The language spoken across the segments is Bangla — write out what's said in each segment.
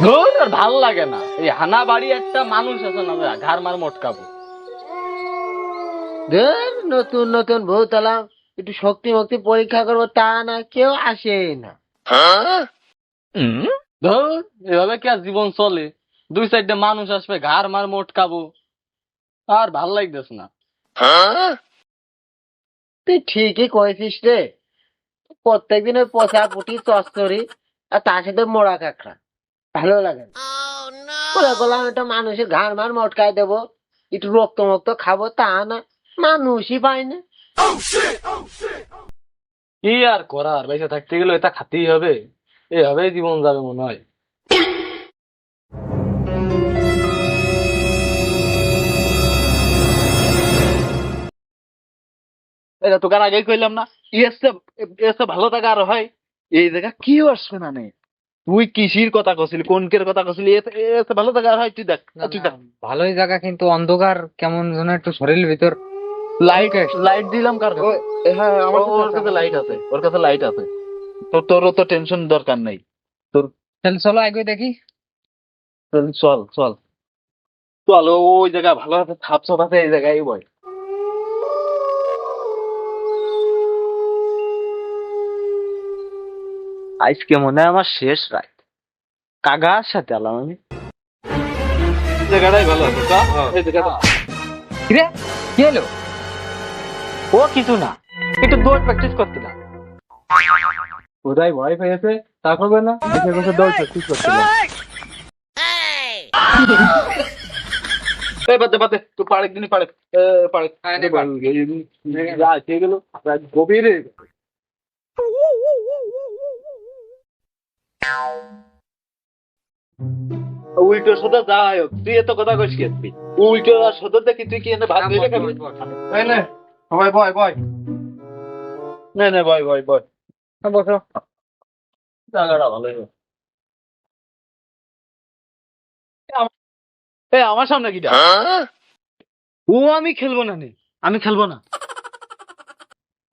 ধুর, আর ভাল লাগে না এই হানা বাড়ি একটা মানুষ আছে না ঘাড় মার মটকাবো। ধর, নতুন নতুন ভূত এলাম, একটু শক্তি মক্তি পরীক্ষা করবো, তা না কেউ আসেই না। ধুর, এভাবে কি আর জীবন চলে? দুই সাইডে মানুষ আসবে ঘাড় মার মটকাবো, আর ভাল লাগতেছ না। তুই ঠিকই কয়েছিস রে। প্রত্যেকদিন ওই পচা পুটি চচ্চড়ি আর তার সাথে মোড়া কাঁকড়া, ভালো লাগে না। বলে বললাম একটা মানুষের ঘাড় মার মটকায় দেবো, একটু রক্ত মক্ত খাবো, তা না মানুষই পাই না। কি আর করার, বেঁচে থাকতে গেলে এটা খাতেই হবে, এভাবেই জীবন যাবে মনে হয়। এটা তোকার আগেই কইলাম না, এসে এসে ভালো থাকা আর হয়। এই জায়গা কি আসবে না নেই, তুই কৃষির কথা কছিলি, কোনকের কথা কছিলি, এসে ভালো থাকা আর হয়। তুই দেখ, তুই দেখ। ভালোই জায়গা, কিন্তু অন্ধকার কেমন যেন একটু শরীরের ভিতর। লাইট লাইট দিলাম কার কাছে? হ্যাঁ, আমার ওর কাছে লাইট আছে, ওর কাছে লাইট আছে। তোরও তো টেনশন দরকার নেই তোর। তাহলে চলো আগে দেখি। চল চল চল, ওই জায়গা ভালো আছে, থাপ সব আছে, এই জায়গায় বয়। আজকে মনে হয় আমার শেষ রাত, কাগার সাথে আলাম আমি। জায়গাটাই ভালো আছে, এই জায়গাটা। কিরে, কি এলো? ও কিছু না, একটু দৌড় প্র্যাকটিস করছিলাম। কোথায় ভয় পেয়েছে তা করবে না, এসে বসে দৌড় প্র্যাকটিস করছিলাম। এই বাদে বাদে, তুই পাড়ে দিনই পাড়ে, পাড়ে গেল গভীরে। উল্টোর সাথে যাই হোক, তুই এত কথা কইস কি তুই? উল্টো আর সদর দেখি তুই কি এনে ভাত ধরে খাবি? এই নে, সবাই বয় বয়, নে নে বয় বয় বয়, বসো। জায়গাটা ভালোই হবে। এই আমার সামনে কিটা? ও আমি খেলবো না নে, আমি খেলবো না,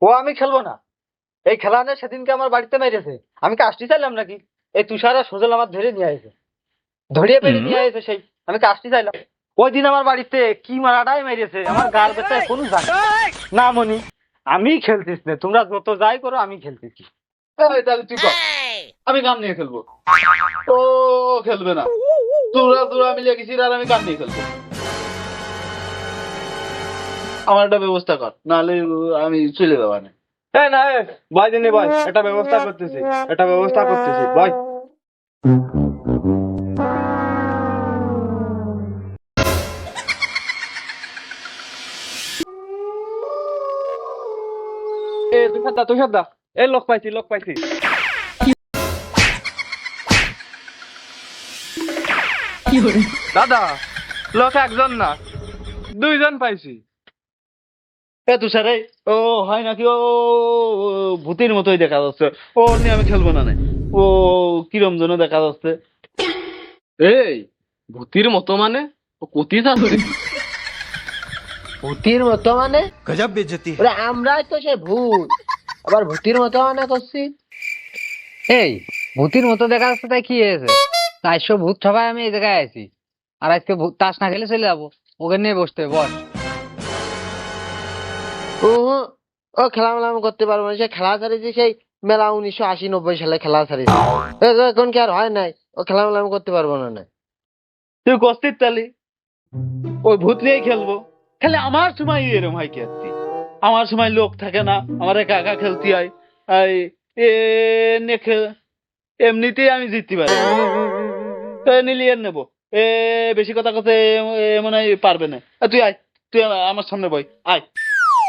ও আমি খেলবো না। এই খেলা নিয়ে সেদিনকে আমার বাড়িতে মেরেছে, আমি কাজটি চাইলাম নাকি? এই তুষার আর সজল আমার ধরে নিয়ে আসে, ধরিয়ে বেড়ে নিয়ে আসে, সেই আমি কাজটি চাইলাম। ওই দিন আমার বাড়িতে কি মারাটাই মেরেছে, আমার গার ব্যথায় কোনো জানে না। মনি, আমি খেলতিস না, তোমরা যত যাই করো, আমি খেলতেছি। এই তাহলে তুই কর, আমি গান নিয়ে খেলবো। ও খেলবে না, তোরা তোরা মিলে গেছিস, আর আমি গান নিয়ে খেলবো। আমার একটা ব্যবস্থা কর, নাহলে আমি চলে যাবো না। হ্যাঁ না, ভাই দিনে ভাই, একটা ব্যবস্থা করতেছি, একটা ব্যবস্থা করতেছি ভাই। এ তুষার দা, তুষার দা, এ লোক পাইছি, লোক পাইছি। দাদা, লোক একজন না, দুইজন পাইছি। এ তুষার, এই ও হয় নাকি? ও ভূতের মতোই দেখা যাচ্ছে, ও নিয়ে আমি খেলবো না নে। ও কিরম যেন দেখা যাচ্ছে। এই ভূতির মতো মানে? ও কতি যাচ্ছে? ভূতির মতো মানে? गजब बेइज्जती है। ওরে আমরাই তো সে ভূত, আবার ভূতির মতো মানে করছি? এই, ভূতির মতো দেখা যাচ্ছে, তাই কি হয়েছে? 400 ভূত সবাই আমি এই জায়গায় আছি, আর আজকে ভূত তাস না খেলে চলে যাবো। ওকে নিয়ে বসতে হবে, বস। ও ও খেলা মেলা আমি করতে পারবো না, সে খেলা ছাড়িয়েছি সেই মেলা 1980-90 সালে খেলা ছাড়িয়েছি। এখন কি আর হয় নাই? ও খেলা মেলা আমি করতে পারবো না। তুই কস্তির তালি, ওই ভূত নিয়েই খেলবো। খালি আমার সময় এরম হয় কি আরকি? আমার সময় লোক থাকে না, আমার একা একা খেলতে হয়। এই এ নে এমনিতেই আমি জিততে পারি, তো নিলি এর নেবো। এ বেশি কথা কথা মনে হয় পারবে না। তুই আয়, তুই আমার সামনে বই, আয়।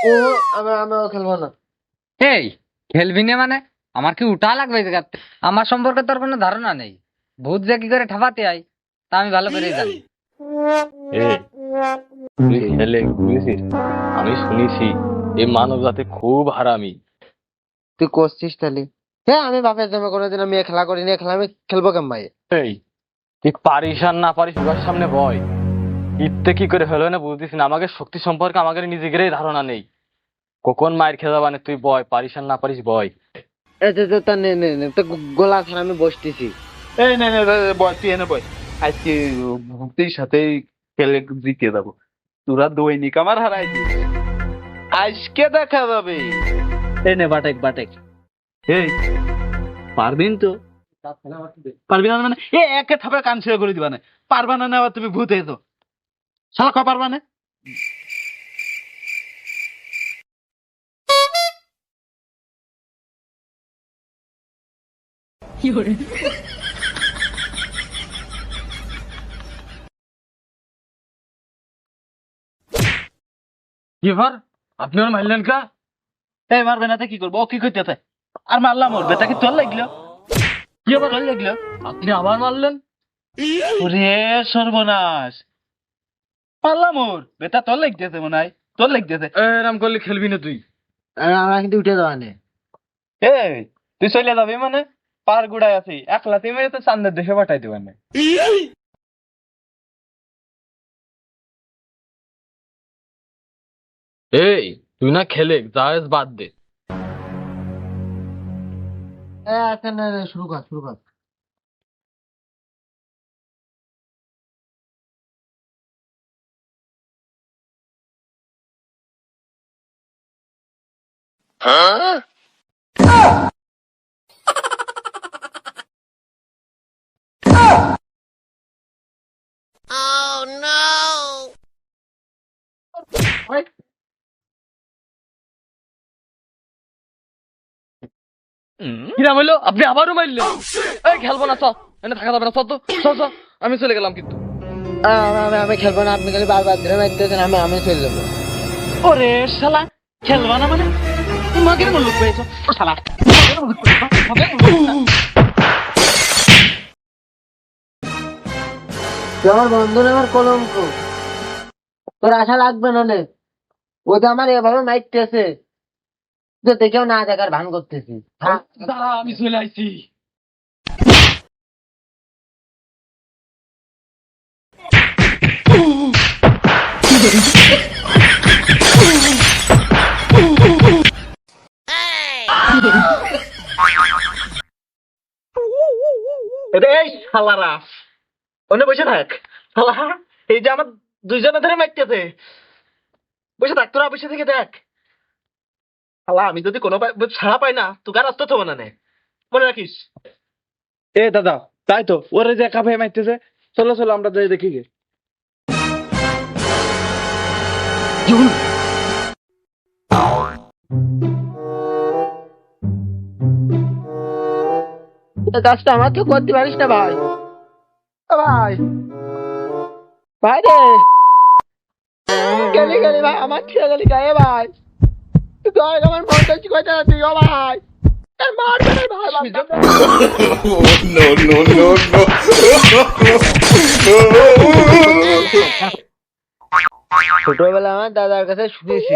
ও আমিও খেলবো না। এই, খেলবি না মানে? আমার কি উঠা লাগবে এই জায়গাতে? আমার সম্পর্কে তোর কোনো ধারণা নেই, ভূত যে কি করে ঠাপাতে হয় তা আমি ভালো করেই জানি। তুই খেলে বুঝেছিস? আমি শুনেছি এই মানব জাতি খুব হারামি। তুই করছিস তাহলে? হ্যাঁ, আমি বাপের জন্য কোনোদিন মেয়ে খেলা করিনি, খেলা আমি খেলবো কেন ভাই? এই তুই পারিস আর না পারিস ওর সামনে বয়, ইতে কি করে হলো না বুঝতিস না? আমাকে শক্তি সম্পর্কে আমাদের নিজেদেরই ধারণা নেই, কখন মায়ের খেয়ে যাবানে। তুই বয়, পারিস আর না পারিস বয়। তা নে নে নে, তো গোলা ছাড়া আমি বসতেছি। এই না না বয়, তুই এনে বয়। আজকে ভূতির সাথে খেলে জিতে যাবো। তোরা দৈনিক আমার হারাই দিস, আজকে দেখা যাবে। এই নে বাটেক বাটেক। এই পারবিন তো? পারবি না মানে এ একে থাপে কান ছেড়ে করে দিবা না। পারবা না না, আবার তুমি ভূত হয়ে তো শালা ক পারবা না। কি ভার আপনি আর মারলেন কা? এই মারবে না তো কি করবো? ও কি করতে আর মারলাম, ওর বেটা কি তোর লাগলো? কি আবার তোর লাগলো? আপনি আবার মারলেন? ওরে সর্বনাশ, পারলাম ওর বেটা তোর লাগতেছে মনে হয়, তোর লাগতেছে। এরম করলে খেলবি না তুই। আমরা কিন্তু উঠে যাওয়া নেই। এই তুই চলে যাবি মানে? পার গুড়ায় আছি, একলাতে মেরে তো চান্দের দেশে পাঠাই দিবেন না। এই তুই না খেলে জায়েজ বাদ দে। আচ্ছা না না, শুরু কর শুরু কর। কিরা বললো আপনি আবারও মারলেন? এই খেলবো না, চ এনে থাকা যাবে না, চ তো চ চ, আমি চলে গেলাম কিন্তু। আমি খেলবো না, আপনি খালি বারবার ধরে মারতেছেন, আমি চলে যাবো। ওরে শালা, খেলবা না মানে? তোমাকে মুলুক পেয়েছো শালা। তুই আমার বন্ধু না, আমার কলঙ্ক। তোর আশা লাগবে না নে। ও তো আমার এভাবে মারতেছে, তো দেখেও না দেখার ভান করতেছি। দাঁড়া আমি চলে আইছি। এই শালারা ওনে বসে থাক। শালা এই যে আমার দুইজনে ধরে মারতেছে, বসে থাক তোরা, বসে থেকে দেখ। শালা আমি যদি কোনো ছাড়া পাই না তোকে আর আসতে হবে না নে, মনে রাখিস। এ দাদা তাই তো, ওরে যে একা ভাই মারতেছে, চলো চলো আমরা যাই দেখি গে। এই কাজটা আমার কেউ করতে পারিস না ভাই। ও ভাই, ভাই রে, গেলি গেলি ভাই, আমার ছেলে গেলি গায়ে ভাই। তুই আমার মনটা শিখাইতে তুই ও ভাই। মারবে রে ভাই, no, no, no, no. ছোটবেলা আমার দাদার কাছে শুনেছি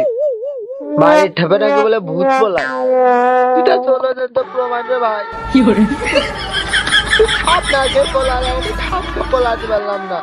বাড়ির ঠেপে নাকি বলে ভূত বলা। এটা চলো যে তো প্রমাণ রে ভাই। আপনাকে বলা, আমি ঠাপকে বলাতে পারলাম না।